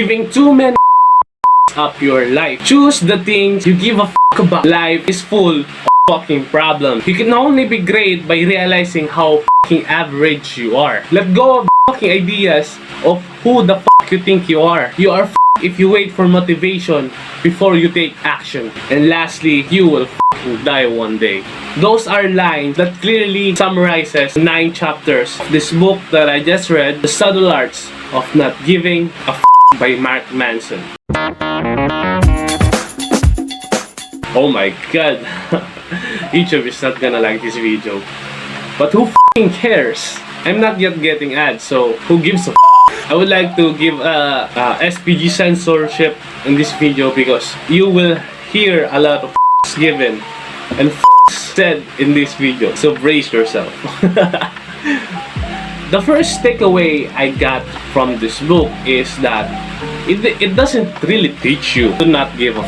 giving too many up your life. Choose the things you give a about. Life is full of fucking problems. You can only be great by realizing how fucking average you are. Let go of fucking ideas of who the fuck you think you are. You are if you wait for motivation before you take action. And lastly, you will fucking die one day. Those are lines that clearly summarizes 9 chapters of this book that I just read, The Subtle Arts of Not Giving a by Mark Manson. Oh my god. YouTube is not gonna like this video. But who fucking cares? I'm not yet getting ads, so who gives a I would like to give a SPG censorship in this video because you will hear a lot of given and said in this video. So brace yourself. The first takeaway I got from this book is that it doesn't really teach you to not give a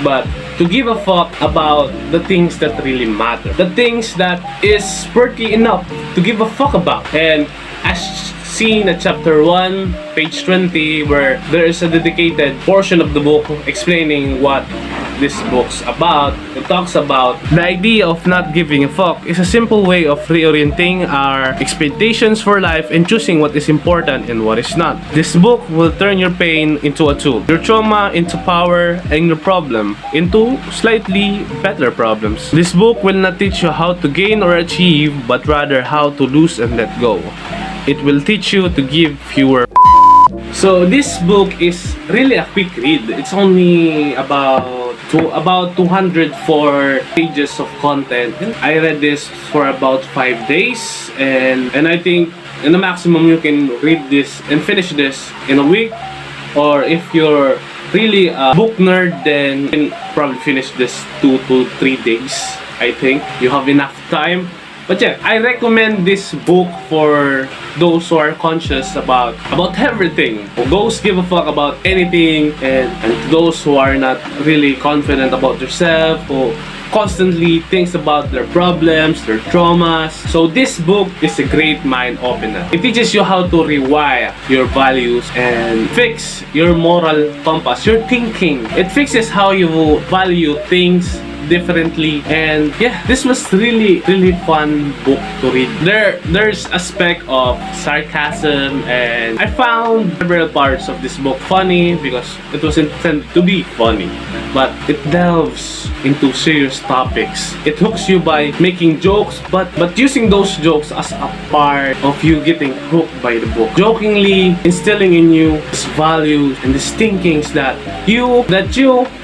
but to give a fuck about the things that really matter. The things that is worthy enough to give a fuck about. And as seen at chapter 1, page 20, where there is a dedicated portion of the book explaining what this book's about. It talks about the idea of not giving a fuck is a simple way of reorienting our expectations for life and choosing what is important and what is not. This book will turn your pain into a tool, your trauma into power, and your problem into slightly better problems. This book will not teach you how to gain or achieve, but rather how to lose and let go. It will teach you to give fewer. So this book is really a quick read. It's only about 204 pages of content. I read this for about 5 days, and I think in the maximum you can read this and finish this in a week. Or if you're really a book nerd, then you can probably finish this 2 to 3 days. I think you have enough time. But yeah, I recommend this book for those who are conscious about everything. Those give a fuck about anything, and those who are not really confident about themselves, who constantly thinks about their problems, their traumas. So this book is a great mind opener. It teaches you how to rewire your values and fix your moral compass, your thinking. It fixes how you value things differently. And yeah, this was really fun book to read. There's aspect of sarcasm, and I found several parts of this book funny because it was intended to be funny, but it delves into serious topics. It hooks you by making jokes, but using those jokes as a part of you getting hooked by the book, jokingly instilling in you these values and these thinkings that you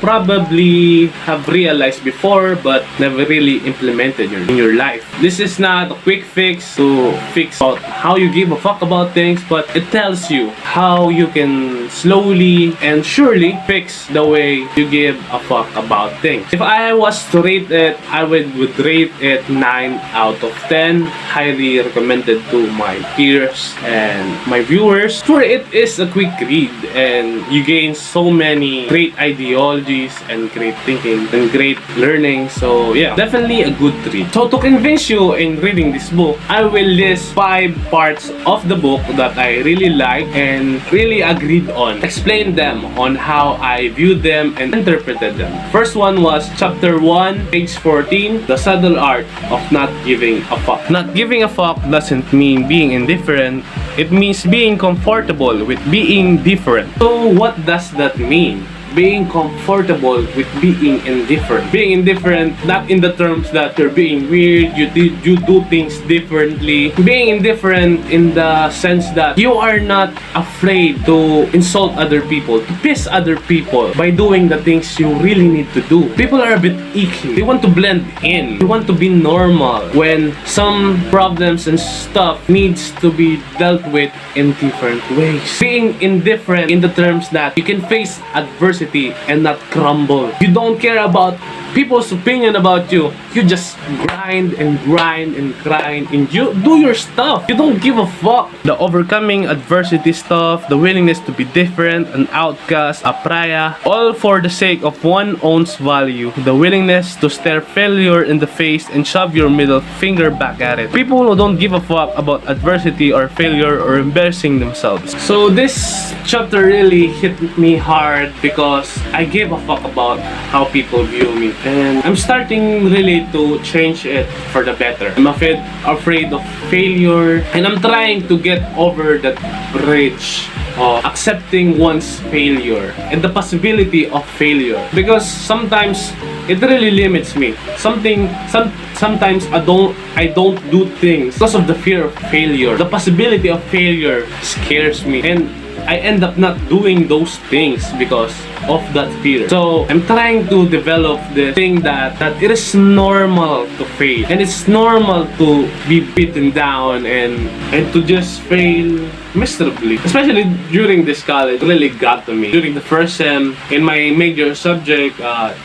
probably have realized before but never really implemented in your life. This is not a quick fix to fix out how you give a fuck about things, but it tells you how you can slowly and surely fix the way you give a fuck about things. If I was to rate it, I would rate it 9 out of 10. Highly recommended to my peers and my viewers. For it is a quick read, and you gain so many great ideologies and great thinking and great learning. So yeah, definitely a good read. So to convince you in reading this book, I will list 5 parts of the book that I really like and really agreed on. Explain them on how I viewed them and interpreted them. First one was chapter 1, page 14, The Subtle Art of Not Giving a Fuck. Not giving a fuck doesn't mean being indifferent. It means being comfortable with being different. So what does that mean? Being comfortable with being indifferent. Being indifferent, not in the terms that you're being weird, you do things differently. Being indifferent in the sense that you are not afraid to insult other people, to piss other people by doing the things you really need to do. People are a bit icky. They want to blend in. They want to be normal when some problems and stuff needs to be dealt with in different ways. Being indifferent in the terms that you can face adversity and not crumble. You don't care about people's opinion about you. You just grind and grind and grind and you do your stuff. You don't give a fuck. The overcoming adversity stuff, the willingness to be different, an outcast, a pariah, all for the sake of one own's value. The willingness to stare failure in the face and shove your middle finger back at it. People who don't give a fuck about adversity or failure or embarrassing themselves. So this chapter really hit me hard because I gave a fuck about how people view me, and I'm starting really to change it for the better. I'm afraid of failure, and I'm trying to get over that bridge of accepting one's failure and the possibility of failure, because sometimes it really limits me. Sometimes I don't do things because of the fear of failure. The possibility of failure scares me, and I end up not doing those things because of that fear. So I'm trying to develop the thing that it is normal to fail, and it's normal to be beaten down and to just fail miserably. Especially during this college, it really got to me. During the first sem, in my major subject,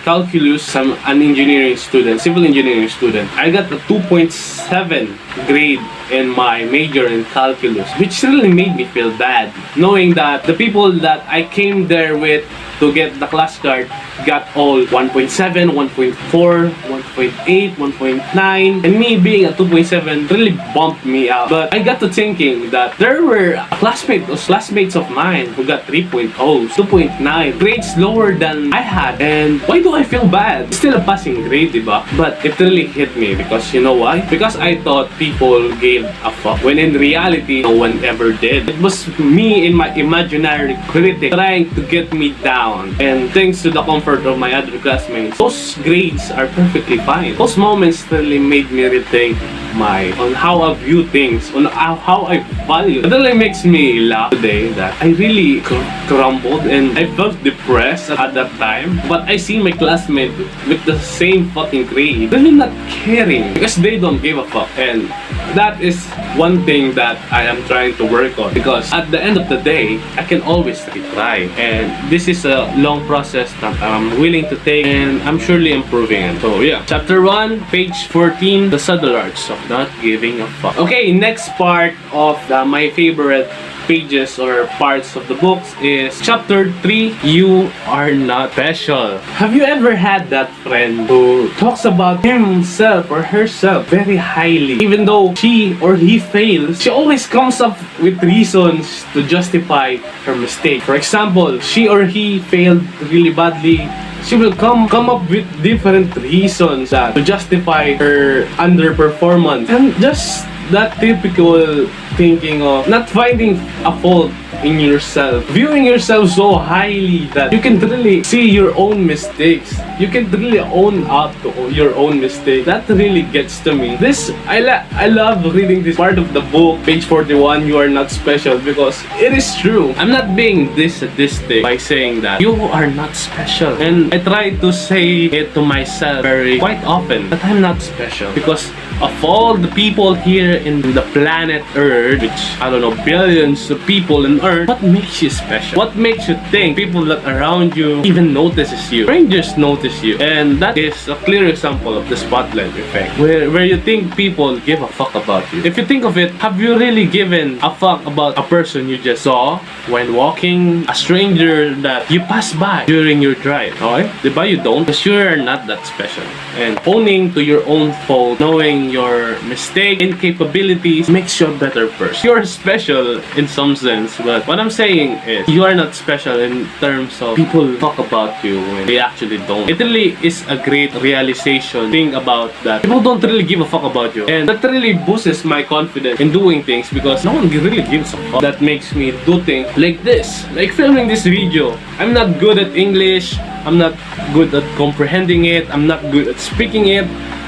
calculus, I'm an engineering student, civil engineering student. I got a 2.7 grade in my major in calculus, which really made me feel bad, knowing that the people that I came there with to get the class card got all 1.7, 1.4, 1.8, 1.9, and me being a 2.7 really bumped me out. But I got to thinking that there were classmates of mine who got 3.0, 2.9, grades lower than I had, and why do I feel bad? It's still a passing grade, diba? But it really hit me because you know why? Because I thought people gave a fuck, when in reality, no one ever did. It was me in my imaginary critic trying to get me down, and thanks to the comfort of my other classmates, those grades are perfectly fine. Those moments really made me rethink on how I view things, on how I value. It really makes me laugh today that I really crumbled and I felt depressed at that time. But I see my classmates with the same fucking grade really not caring because they don't give a fuck, and that is one thing that I am trying to work on, because at the end of the day, I can always retry, and this is a long process that I'm willing to take, and I'm surely improving it. So yeah, chapter 1, page 14, the subtle arts of not giving a fuck. Okay, next part of my favorite pages or parts of the books is chapter 3, you are not special. Have you ever had that friend who talks about himself or herself very highly? Even though she or he fails, she always comes up with reasons to justify her mistake. For example, she or he failed really badly. She will come up with different reasons to justify her underperformance, and just that typical thinking of not finding a fault in yourself, viewing yourself so highly that you can really see your own mistakes, you can really own up to your own mistake. That really gets to me. I love reading this part of the book, page 41, you are not special, because it is true. I'm not being sadistic by saying that you are not special, and I try to say it to myself quite often that I'm not special, because of all the people here in the planet Earth, which I don't know, billions of people on Earth, what makes you special? What makes you think people that around you even notices you? Strangers notice you, and that is a clear example of the spotlight effect, where you think people give a fuck about you. If you think of it, have you really given a fuck about a person you just saw when walking, a stranger that you pass by during your drive? Okay? Diba you don't? Because you're not that special. And owning to your own fault, knowing your mistake, incapabilities, makes you a better person. You're special in some sense, but what I'm saying is you are not special in terms of people talk about you when they actually don't. It really is a great realization. Think about that. People don't really give a fuck about you, and that really boosts my confidence in doing things, because no one really gives a fuck. That makes me do things like this, like filming this video. I'm not good at English, I'm not good at comprehending it, I'm not good at speaking it,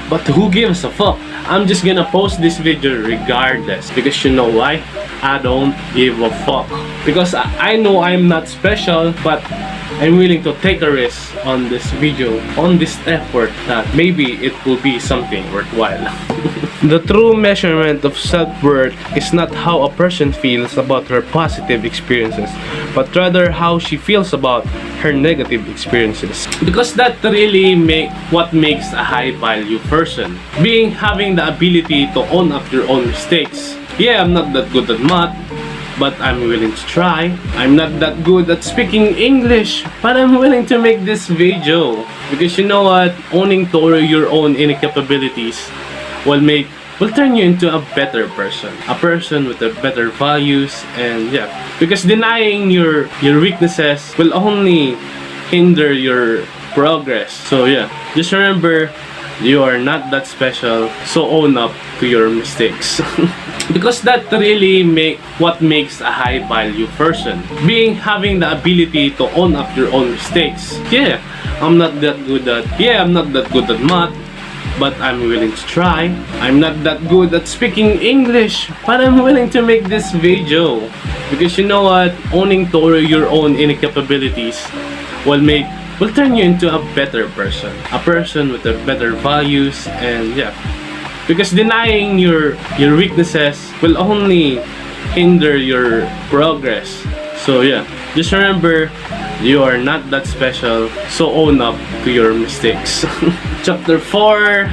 but who gives a fuck? I'm just gonna post this video regardless, because you know why? I don't give a fuck. Because I know I'm not special, but I'm willing to take a risk on this video, on this effort, that maybe it will be something worthwhile. The true measurement of self-worth is not how a person feels about her positive experiences, but rather how she feels about her negative experiences. Because that really what makes a high-value person. Having the ability to own up your own mistakes. Yeah, I'm not that good at math, but I'm willing to try. I'm not that good at speaking English, but I'm willing to make this video. Because you know what? Owning to your own incapabilities will turn you into a better person. A person with a better values, and yeah. Because denying your weaknesses will only hinder your progress. So yeah, just remember, you are not that special, so own up to your mistakes. Because that really what makes a high value person. Having the ability to own up your own mistakes. Yeah, I'm not that good at math, but I'm willing to try. I'm not that good at speaking English, but I'm willing to make this video. Because you know what? Owning to your own incapabilities will turn you into a better person. A person with a better values, and yeah. Because denying your weaknesses will only hinder your progress. So yeah, just remember, you are not that special, so own up to your mistakes. Chapter 4,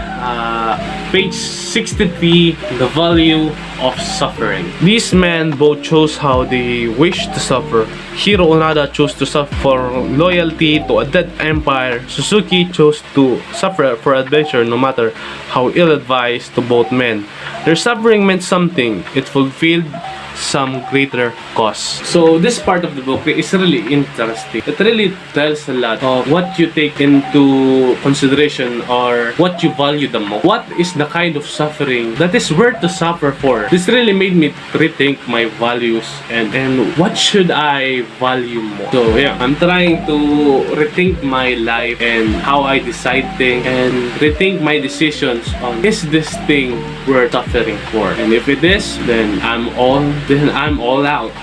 page 63, the value of suffering. These men both chose how they wish to suffer. Hiro Onada chose to suffer for loyalty to a dead empire. Suzuki chose to suffer for adventure, no matter how ill-advised to both men. Their suffering meant something. It fulfilled some greater cause. So this part of the book is really interesting. It really tells a lot of what you take into consideration or what you value the most. What is the kind of suffering that is worth to suffer for? This really made me rethink my values and what should I value more. So yeah, I'm trying to rethink my life and how I decide things and rethink my decisions on, is this thing worth suffering for? And if it is, then I'm all out.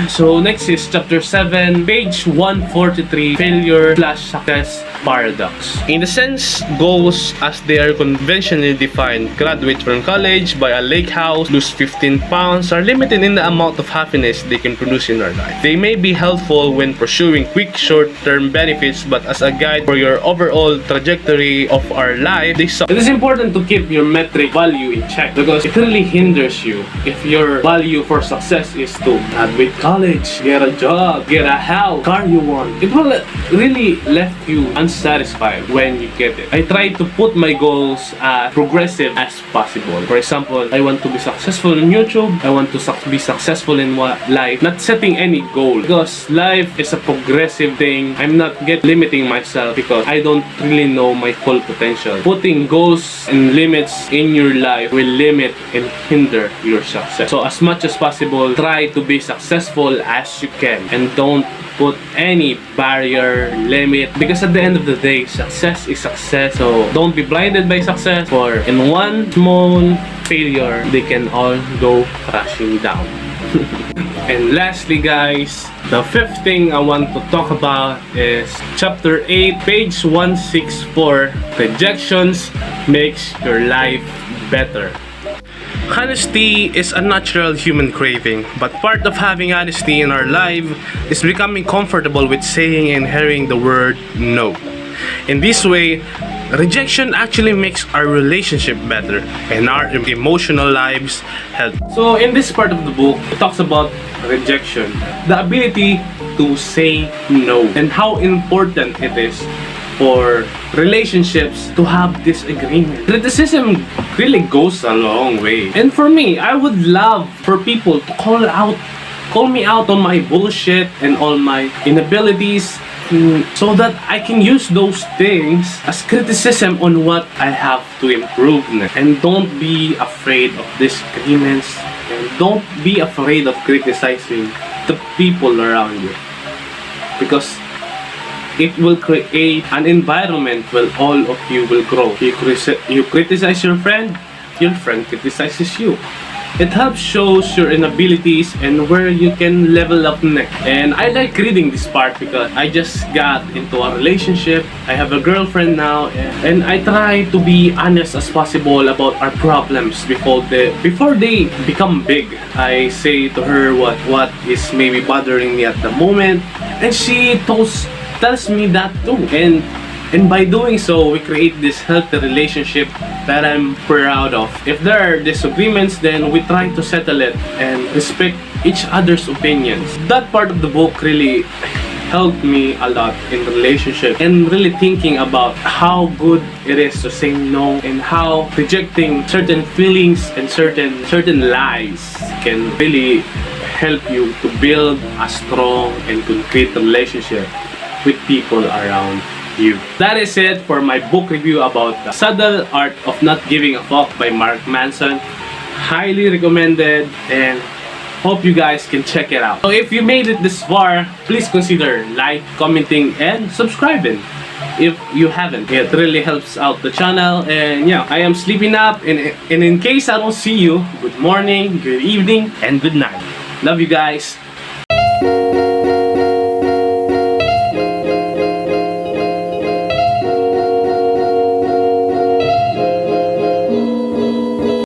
So next is chapter 7, page 143, failure / success paradox. In a sense, goals as they are conventionally defined, graduate from college, buy a lake house, lose 15 pounds, are limited in the amount of happiness they can produce in our life. They may be helpful when pursuing quick short-term benefits, but as a guide for your overall trajectory of our life, they suck. It is important to keep your metric value in check because it really hinders you. If your value for success is to graduate college, get a job, get a house, car you want, it will really left you unsatisfied when you get it. I try to put my goals as progressive as possible. For example, I want to be successful in YouTube. I want to be successful in life. Not setting any goal because life is a progressive thing. I'm not limiting myself because I don't really know my full potential. Putting goals and limits in your life will limit and hinder your success. So as much as possible, try to be successful as you can and don't put any barrier, limit, because at the end of the day, success is success. So don't be blinded by success, for in one small failure, they can all go crashing down. And lastly guys, the fifth thing I want to talk about is chapter 8, page 164, rejections makes your life better. Honesty is a natural human craving, but part of having honesty in our life is becoming comfortable with saying and hearing the word no. In this way, rejection actually makes our relationship better and our emotional lives healthy. So in this part of the book, it talks about rejection, the ability to say no, and how important it is for relationships to have this agreement. Criticism really goes a long way. And for me, I would love for people to call me out on my bullshit and all my inabilities, so that I can use those things as criticism on what I have to improve. And don't be afraid of disagreements, and don't be afraid of criticizing the people around you, because it will create an environment where all of you will grow. You criticize your friend criticizes you. It helps shows your inabilities and where you can level up next. And I like reading this part because I just got into a relationship. I have a girlfriend now, and I try to be honest as possible about our problems before they become big. I say to her what is maybe bothering me at the moment, and she tells me that too. And by doing so, we create this healthy relationship that I'm proud of. If there are disagreements, then we try to settle it and respect each other's opinions. That part of the book really helped me a lot in the relationship, and really thinking about how good it is to say no, and how rejecting certain feelings and certain lies can really help you to build a strong and concrete relationship with people around you. That is it for my book review about The Subtle Art of Not Giving a Fuck by Mark Manson. Highly recommended, and hope you guys can check it out. So if you made it this far, please consider like, commenting, and subscribing if you haven't. It really helps out the channel. And yeah, I am sleeping up, and in case I don't see you, good morning, good evening, and good night. Love you guys.